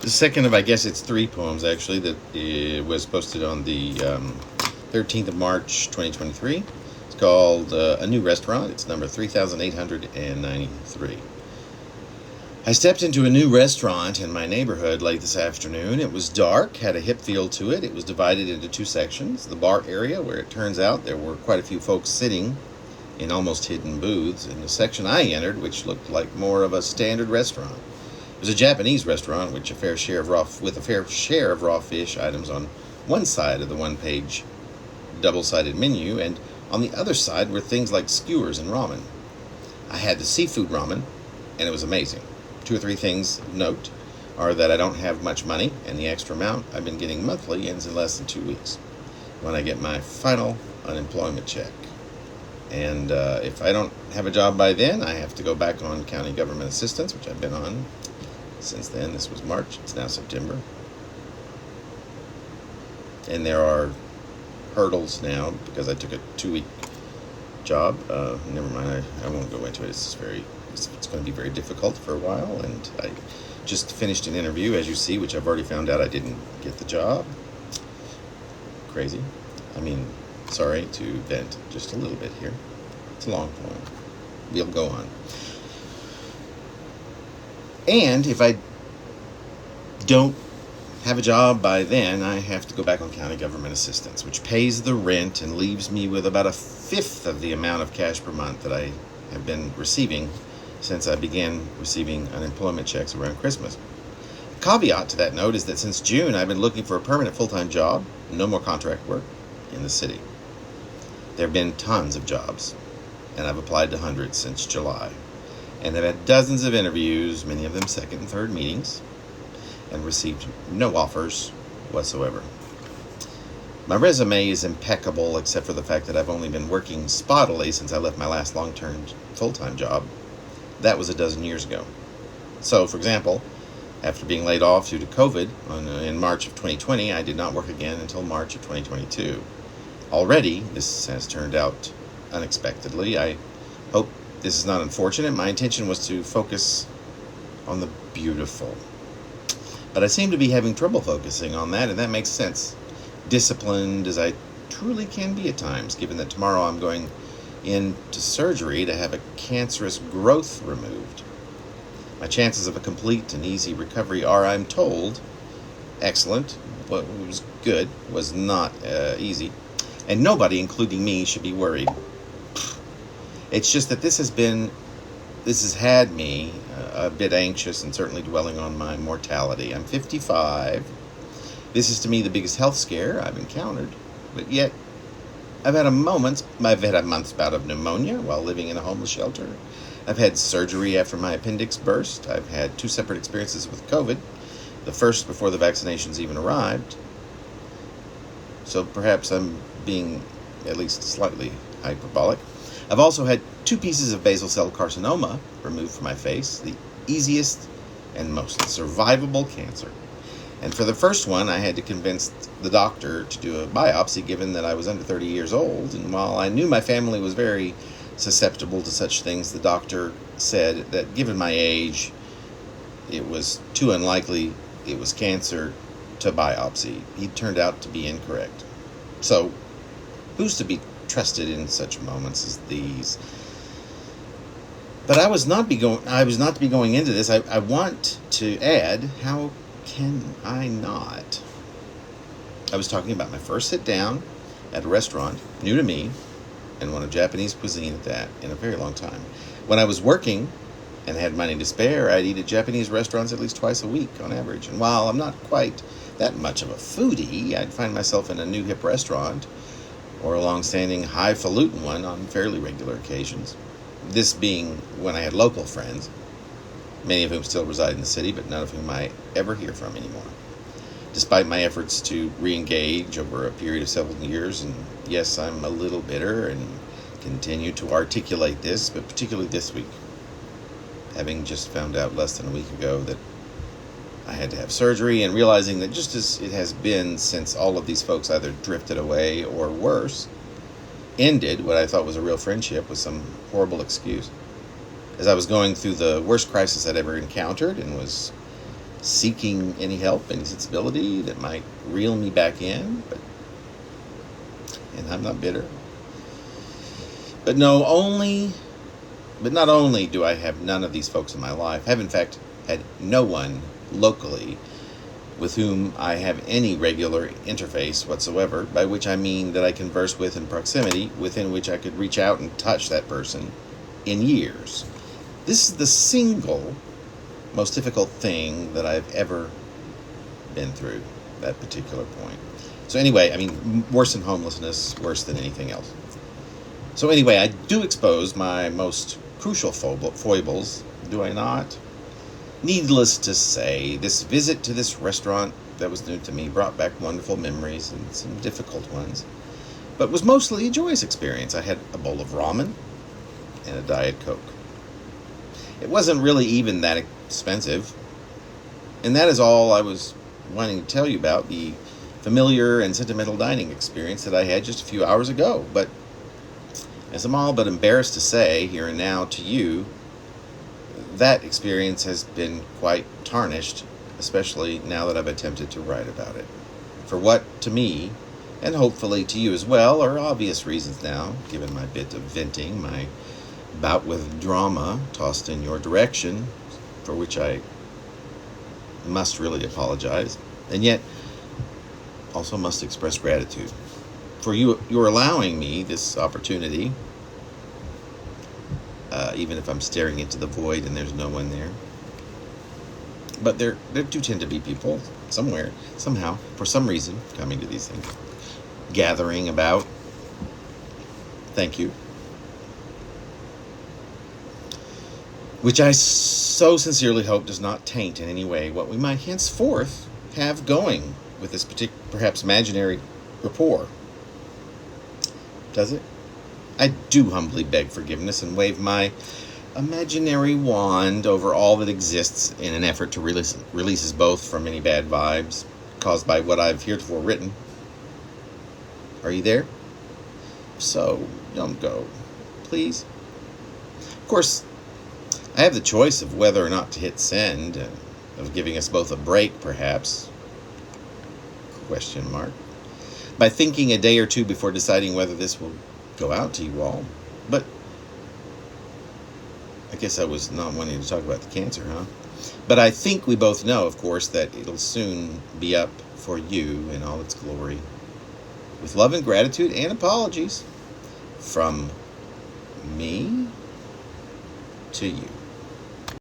The second of, I guess it's 3 poems actually, that was posted on the 13th of March 2023. It's called A New Restaurant. It's number 3893. I stepped into a new restaurant in my neighborhood late this afternoon. It was dark, had a hip feel to it. It was divided into 2 sections. The bar area, where it turns out there were quite a few folks sitting in almost hidden booths, and the section I entered, which looked like more of a standard restaurant. It was a Japanese restaurant with a fair share of raw fish items on one side of the one-page double-sided menu, and on the other side were things like skewers and ramen. I had the seafood ramen, and it was amazing. 2 or 3 things of note are that I don't have much money, and the extra amount I've been getting monthly ends in less than 2 weeks when I get my final unemployment check. And if I don't have a job by then, I have to go back on county government assistance, which I've been on since then. This was March. It's now September. And there are hurdles now because I took a 2-week job. Never mind. I won't go into it. It's going to be very difficult for a while. And I just finished an interview, as you see, which I've already found out I didn't get the job. Crazy. I mean, sorry to vent just a little bit here. It's a long poem. We'll go on. And if I don't have a job by then, I have to go back on county government assistance, which pays the rent and leaves me with about 1/5 of the amount of cash per month that I have been receiving since I began receiving unemployment checks around Christmas. A caveat to that note is that since June, I've been looking for a permanent full-time job, no more contract work in the city. There have been tons of jobs, and I've applied to hundreds since July. And I've had dozens of interviews, many of them second and third meetings, and received no offers whatsoever. My resume is impeccable, except for the fact that I've only been working spottily since I left my last long-term full-time job. That was a dozen years ago. So, for example, after being laid off due to COVID in March of 2020, I did not work again until March of 2022. Already, this has turned out unexpectedly. I hope this is not unfortunate. My intention was to focus on the beautiful. But I seem to be having trouble focusing on that, and that makes sense. Disciplined as I truly can be at times, given that tomorrow I'm going into surgery to have a cancerous growth removed. My chances of a complete and easy recovery are, I'm told, excellent. What was good was not easy. And nobody, including me, should be worried. It's just that this has had me a bit anxious and certainly dwelling on my mortality. I'm 55. This is to me the biggest health scare I've encountered. But yet, I've had a month's bout of pneumonia while living in a homeless shelter. I've had surgery after my appendix burst. I've had 2 separate experiences with COVID. The first before the vaccinations even arrived. So perhaps I'm being at least slightly hyperbolic. I've also had 2 pieces of basal cell carcinoma removed from my face, the easiest and most survivable cancer. And for the first one, I had to convince the doctor to do a biopsy, given that I was under 30 years old. And while I knew my family was very susceptible to such things, the doctor said that given my age, it was too unlikely it was cancer to biopsy. He turned out to be incorrect. So, who's to be trusted in such moments as these? But I was not to be going into this. I want to add, how can I not? I was talking about my first sit down at a restaurant, new to me, and one of Japanese cuisine at that, in a very long time. When I was working and had money to spare, I'd eat at Japanese restaurants at least twice a week on average. And while I'm not quite that much of a foodie, I'd find myself in a new hip restaurant or a long-standing highfalutin one on fairly regular occasions. This being when I had local friends, many of whom still reside in the city, but none of whom I ever hear from anymore. Despite my efforts to re-engage over a period of several years, and yes, I'm a little bitter and continue to articulate this, but particularly this week, having just found out less than a week ago that I had to have surgery, and realizing that just as it has been since all of these folks either drifted away or worse, ended what I thought was a real friendship with some horrible excuse. As I was going through the worst crisis I'd ever encountered and was seeking any help, any sensibility that might reel me back in, and I'm not bitter. But not only do I have none of these folks in my life, I have in fact had no one locally with whom I have any regular interface whatsoever, by which I mean that I converse with in proximity, within which I could reach out and touch that person in years. This is the single most difficult thing that I've ever been through, that particular point. So anyway, I mean, worse than homelessness, worse than anything else. So anyway, I do expose my most crucial foibles, do I not? Needless to say, this visit to this restaurant that was new to me brought back wonderful memories and some difficult ones, but was mostly a joyous experience. I had a bowl of ramen and a Diet Coke. It wasn't really even that expensive, and that is all I was wanting to tell you about the familiar and sentimental dining experience that I had just a few hours ago. But as I'm all but embarrassed to say here and now to you, that experience has been quite tarnished, especially now that I've attempted to write about it. For what, to me, and hopefully to you as well, are obvious reasons now, given my bit of venting, my bout with drama tossed in your direction, for which I must really apologize, and yet also must express gratitude for you're allowing me this opportunity, even if I'm staring into the void and there's no one there. But there do tend to be people somewhere, somehow, for some reason, coming to these things, gathering about. Thank you. Which I so sincerely hope does not taint in any way what we might henceforth have going with this particular, perhaps imaginary rapport. Does it? I do humbly beg forgiveness and wave my imaginary wand over all that exists in an effort to release us both from any bad vibes caused by what I've heretofore written. Are you there? So, don't go. Please? Of course, I have the choice of whether or not to hit send, of giving us both a break, perhaps. ? By thinking a day or two before deciding whether this will go out to you all. But I guess I was not wanting to talk about the cancer, huh? But I think we both know, of course, that it'll soon be up for you in all its glory. With love and gratitude and apologies from me to you.